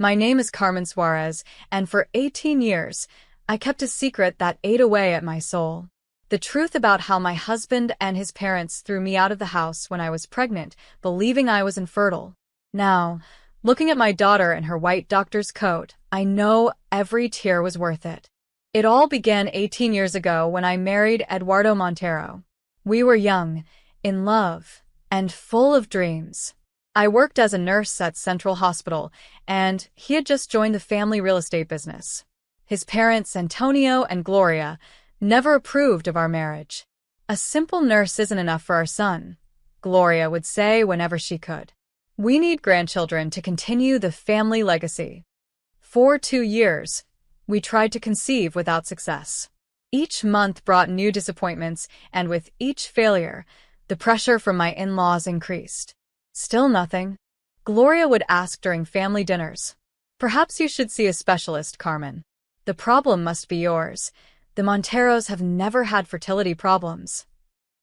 My name is Carmen Suarez, and for 18 years, I kept a secret that ate away at my soul. The truth about how my husband and his parents threw me out of the house when I was pregnant, believing I was infertile. Now, looking at my daughter in her white doctor's coat, I know every tear was worth it. It all began 18 years ago when I married Eduardo Montero. We were young, in love, and full of dreams. I worked as a nurse at Central Hospital, and he had just joined the family real estate business. His parents, Antonio and Gloria, never approved of our marriage. A simple nurse isn't enough for our son, Gloria would say whenever she could. We need grandchildren to continue the family legacy. For 2 years, we tried to conceive without success. Each month brought new disappointments, and with each failure, the pressure from my in-laws increased. Still nothing. Gloria would ask during family dinners. Perhaps you should see a specialist, Carmen. The problem must be yours. The Monteros have never had fertility problems.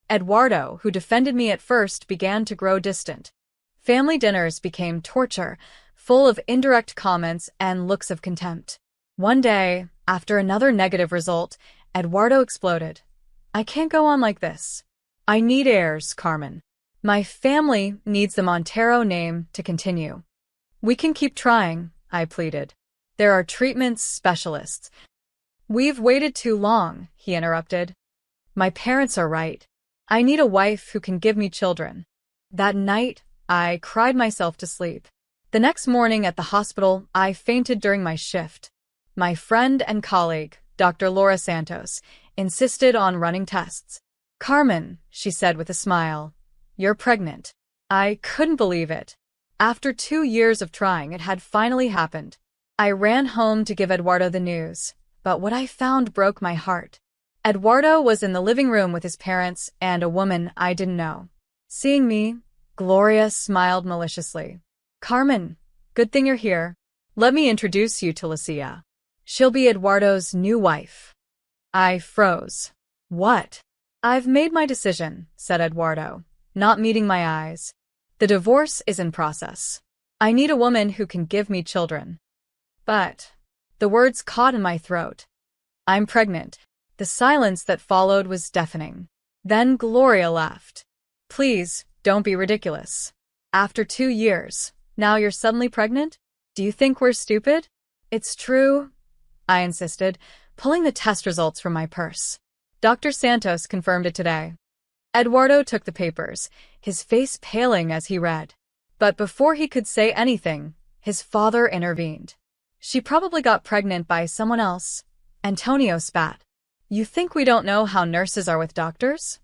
Eduardo, who defended me at first, began to grow distant. Family dinners became torture, full of indirect comments and looks of contempt. One day, after another negative result, Eduardo exploded. I can't go on like this. I need heirs, Carmen. My family needs the Montero name to continue. We can keep trying, I pleaded. There are treatments specialists. We've waited too long, he interrupted. My parents are right. I need a wife who can give me children. That night, I cried myself to sleep. The next morning at the hospital, I fainted during my shift. My friend and colleague, Dr. Laura Santos, insisted on running tests. Carmen, she said with a smile, you're pregnant. I couldn't believe it. After 2 years of trying, it had finally happened. I ran home to give Eduardo the news, but what I found broke my heart. Eduardo was in the living room with his parents and a woman I didn't know. Seeing me, Gloria smiled maliciously. Carmen, good thing you're here. Let me introduce you to Lucia. She'll be Eduardo's new wife. I froze. What? I've made my decision, said Eduardo, not meeting my eyes. The divorce is in process. I need a woman who can give me children. But the words caught in my throat. I'm pregnant. The silence that followed was deafening. Then Gloria laughed. Please, don't be ridiculous. After 2 years, now you're suddenly pregnant? Do you think we're stupid? It's true, I insisted, pulling the test results from my purse. Dr. Santos confirmed it today. Eduardo took the papers, his face paling as he read. But before he could say anything, his father intervened. She probably got pregnant by someone else. Antonio spat. You think we don't know how nurses are with doctors?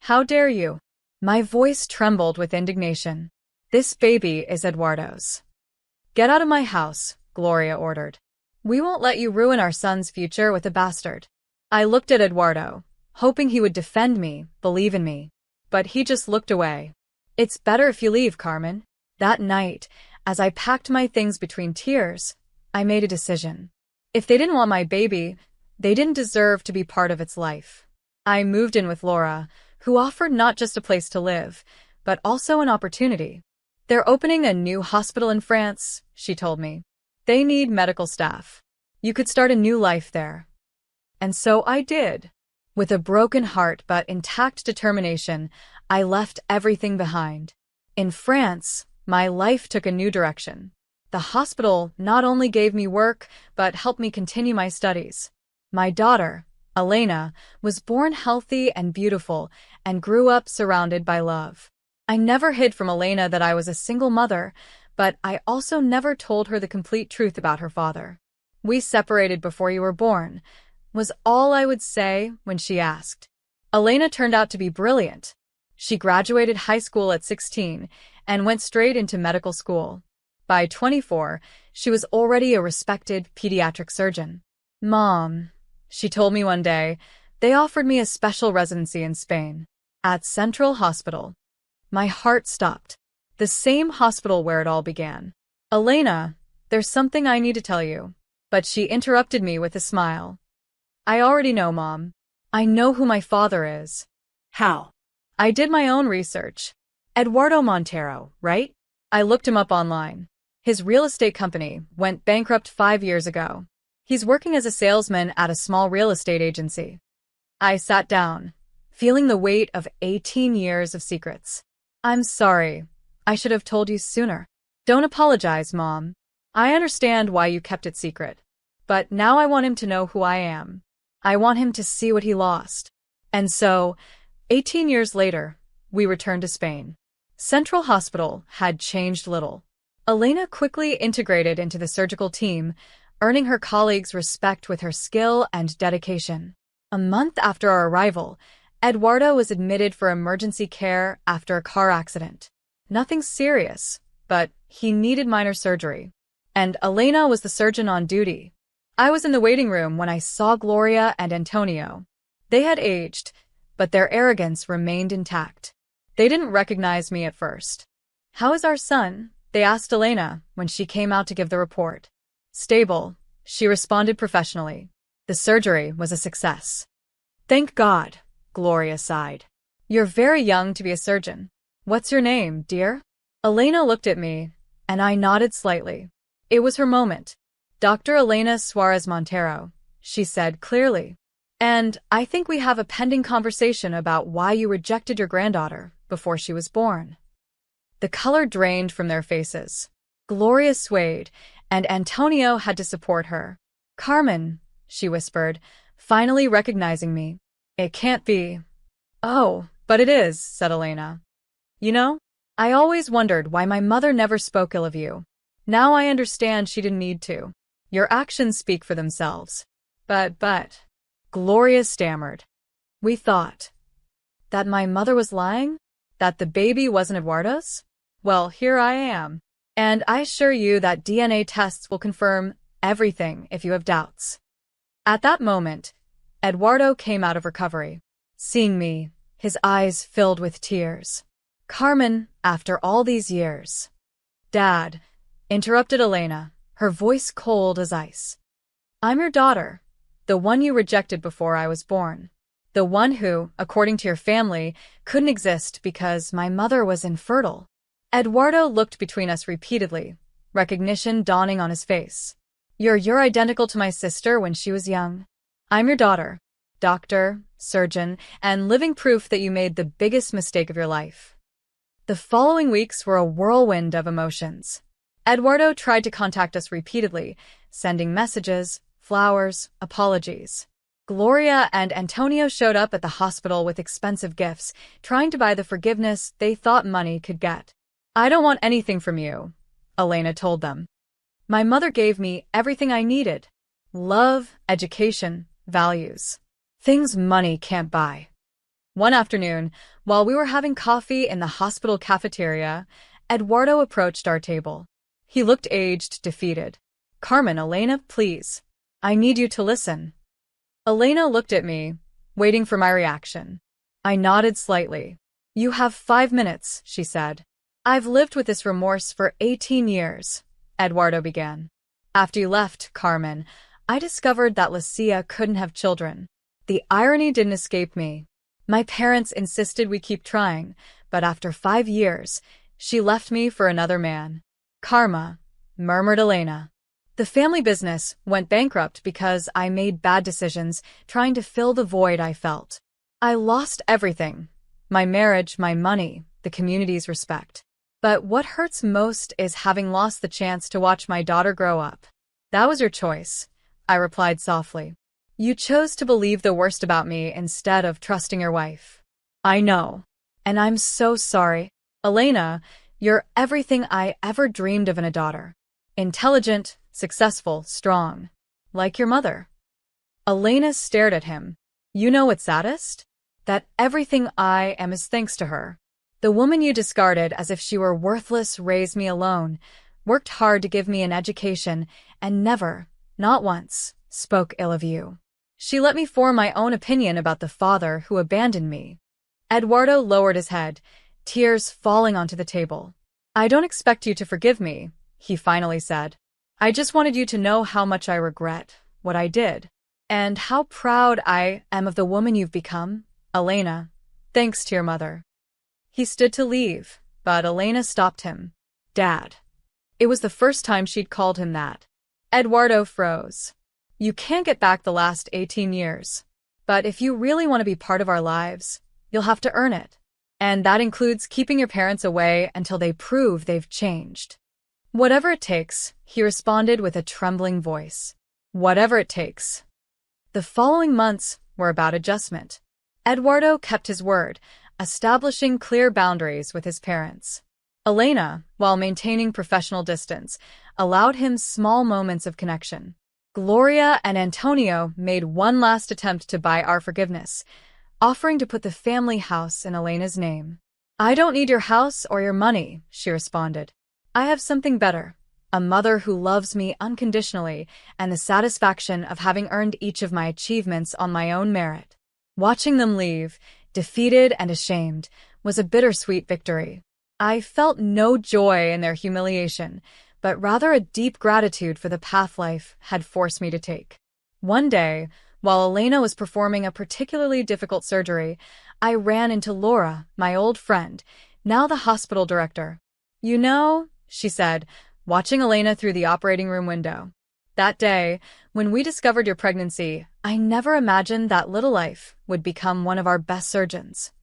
How dare you? My voice trembled with indignation. This baby is Eduardo's. Get out of my house, Gloria ordered. We won't let you ruin our son's future with a bastard. I looked at Eduardo, hoping he would defend me, believe in me. But he just looked away. It's better if you leave, Carmen. That night, as I packed my things between tears, I made a decision. If they didn't want my baby, they didn't deserve to be part of its life. I moved in with Laura, who offered not just a place to live, but also an opportunity. They're opening a new hospital in France, she told me. They need medical staff. You could start a new life there. And so I did. With a broken heart but intact determination, I left everything behind. In France, my life took a new direction. The hospital not only gave me work, but helped me continue my studies. My daughter, Elena, was born healthy and beautiful and grew up surrounded by love. I never hid from Elena that I was a single mother, but I also never told her the complete truth about her father. We separated before you were born, was all I would say when she asked. Elena turned out to be brilliant. She graduated high school at 16 and went straight into medical school. By 24, she was already a respected pediatric surgeon. Mom, she told me one day, they offered me a special residency in Spain, at Central Hospital. My heart stopped. The same hospital where it all began. Elena, there's something I need to tell you. But she interrupted me with a smile. I already know, Mom. I know who my father is. How? I did my own research. Eduardo Montero, right? I looked him up online. His real estate company went bankrupt 5 years ago. He's working as a salesman at a small real estate agency. I sat down, feeling the weight of 18 years of secrets. I'm sorry. I should have told you sooner. Don't apologize, Mom. I understand why you kept it secret. But now I want him to know who I am. I want him to see what he lost. And so, 18 years later, we returned to Spain. Central Hospital had changed little. Elena quickly integrated into the surgical team, earning her colleagues' respect with her skill and dedication. A month after our arrival, Eduardo was admitted for emergency care after a car accident. Nothing serious, but he needed minor surgery. And Elena was the surgeon on duty. I was in the waiting room when I saw Gloria and Antonio. They had aged, but their arrogance remained intact. They didn't recognize me at first. "How is our son?" they asked Elena when she came out to give the report. "Stable," she responded professionally. "The surgery was a success." "Thank God," Gloria sighed. "You're very young to be a surgeon. What's your name, dear?" Elena looked at me, and I nodded slightly. It was her moment. "Dr. Elena Suarez Montero," she said clearly. "And I think we have a pending conversation about why you rejected your granddaughter before she was born." The color drained from their faces. Gloria swayed, and Antonio had to support her. "Carmen," she whispered, finally recognizing me. "It can't be." "Oh, but it is," said Elena. "You know, I always wondered why my mother never spoke ill of you. Now I understand she didn't need to. Your actions speak for themselves." But, Gloria stammered. "We thought that my mother was lying? That the baby wasn't Eduardo's? Well, here I am. And I assure you that DNA tests will confirm everything if you have doubts." At that moment, Eduardo came out of recovery. Seeing me, his eyes filled with tears. "Carmen, after all these years." "Dad," interrupted Elena, her voice cold as ice. "I'm your daughter, the one you rejected before I was born. The one who, according to your family, couldn't exist because my mother was infertile." Eduardo looked between us repeatedly, recognition dawning on his face. You're identical to my sister when she was young. I'm your daughter, doctor, surgeon, and living proof that you made the biggest mistake of your life." The following weeks were a whirlwind of emotions. Eduardo tried to contact us repeatedly, sending messages, flowers, apologies. Gloria and Antonio showed up at the hospital with expensive gifts, trying to buy the forgiveness they thought money could get. "I don't want anything from you," Elena told them. "My mother gave me everything I needed. Love, education, values. Things money can't buy." One afternoon, while we were having coffee in the hospital cafeteria, Eduardo approached our table. He looked aged, defeated. "Carmen, Elena, please. I need you to listen." Elena looked at me, waiting for my reaction. I nodded slightly. "You have 5 minutes," she said. "I've lived with this remorse for 18 years, Eduardo began. "After you left, Carmen, I discovered that Lucia couldn't have children. The irony didn't escape me. My parents insisted we keep trying, but after 5 years, she left me for another man." "Karma," murmured Elena. "The family business went bankrupt because I made bad decisions trying to fill the void I felt. I lost everything. My marriage, my money, the community's respect. But what hurts most is having lost the chance to watch my daughter grow up." "That was your choice," I replied softly. "You chose to believe the worst about me instead of trusting your wife." "I know. And I'm so sorry. Elena, you're everything I ever dreamed of in a daughter. Intelligent, successful, strong. Like your mother." Elena stared at him. "You know what's saddest? That everything I am is thanks to her. The woman you discarded as if she were worthless raised me alone, worked hard to give me an education, and never, not once, spoke ill of you. She let me form my own opinion about the father who abandoned me." Eduardo lowered his head, tears falling onto the table. "I don't expect you to forgive me," he finally said. "I just wanted you to know how much I regret what I did, and how proud I am of the woman you've become, Elena, thanks to your mother." He stood to leave, but Elena stopped him. "Dad, It was the first time she'd called him that. Eduardo froze. You can't get back the last 18 years. But if you really want to be part of our lives, you'll have to earn it. And that includes keeping your parents away until they prove they've changed. Whatever it takes, he responded with a trembling voice. Whatever it takes. The following months were about adjustment. Eduardo kept his word, establishing clear boundaries with his parents. Elena, while maintaining professional distance, allowed him small moments of connection. Gloria and Antonio made one last attempt to buy our forgiveness, offering to put the family house in Elena's name. I don't need your house or your money, she responded. I have something better. A mother who loves me unconditionally and the satisfaction of having earned each of my achievements on my own merit. Watching them leave, defeated and ashamed, was a bittersweet victory. I felt no joy in their humiliation, but rather a deep gratitude for the path life had forced me to take. One day, while Elena was performing a particularly difficult surgery, I ran into Laura, my old friend, now the hospital director. You know, she said, watching Elena through the operating room window. That day, when we discovered your pregnancy, I never imagined that little life would become one of our best surgeons.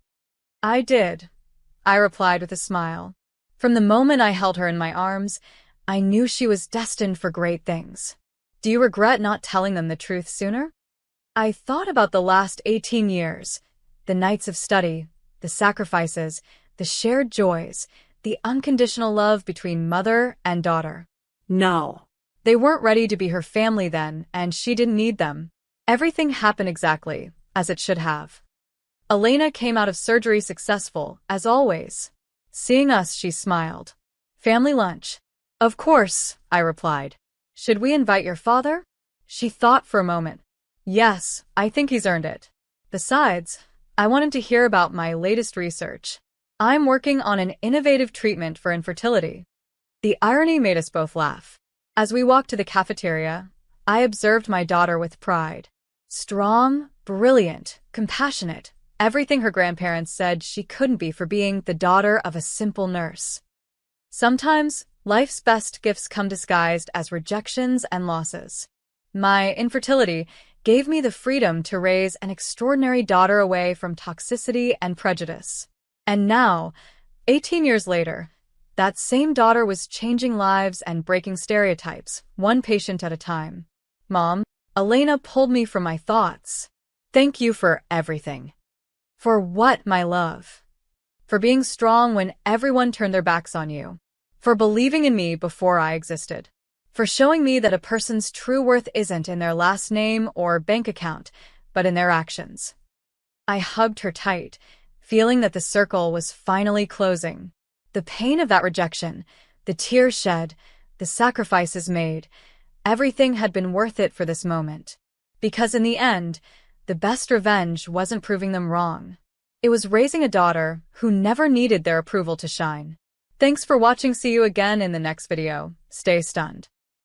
I did, I replied with a smile. From the moment I held her in my arms, I knew she was destined for great things. Do you regret not telling them the truth sooner? I thought about the last 18 years, the nights of study, the sacrifices, the shared joys, the unconditional love between mother and daughter. No. They weren't ready to be her family then, and she didn't need them. Everything happened exactly as it should have. Elena came out of surgery successful, as always. Seeing us, she smiled. Family lunch. Of course, I replied. Should we invite your father? She thought for a moment. Yes, I think he's earned it. Besides, I want him to hear about my latest research. I'm working on an innovative treatment for infertility. The irony made us both laugh. As we walked to the cafeteria, I observed my daughter with pride. Strong, brilliant, compassionate, everything her grandparents said she couldn't be for being the daughter of a simple nurse. Sometimes, life's best gifts come disguised as rejections and losses. My infertility gave me the freedom to raise an extraordinary daughter away from toxicity and prejudice. And now, 18 years later, that same daughter was changing lives and breaking stereotypes, one patient at a time. Mom, Elena pulled me from my thoughts. Thank you for everything. For what, my love? For being strong when everyone turned their backs on you. For believing in me before I existed. For showing me that a person's true worth isn't in their last name or bank account, but in their actions. I hugged her tight, feeling that the circle was finally closing. The pain of that rejection, the tears shed, the sacrifices made, everything had been worth it for this moment. Because in the end, the best revenge wasn't proving them wrong. It was raising a daughter who never needed their approval to shine. Thanks for watching. See you again in the next video. Stay stunned.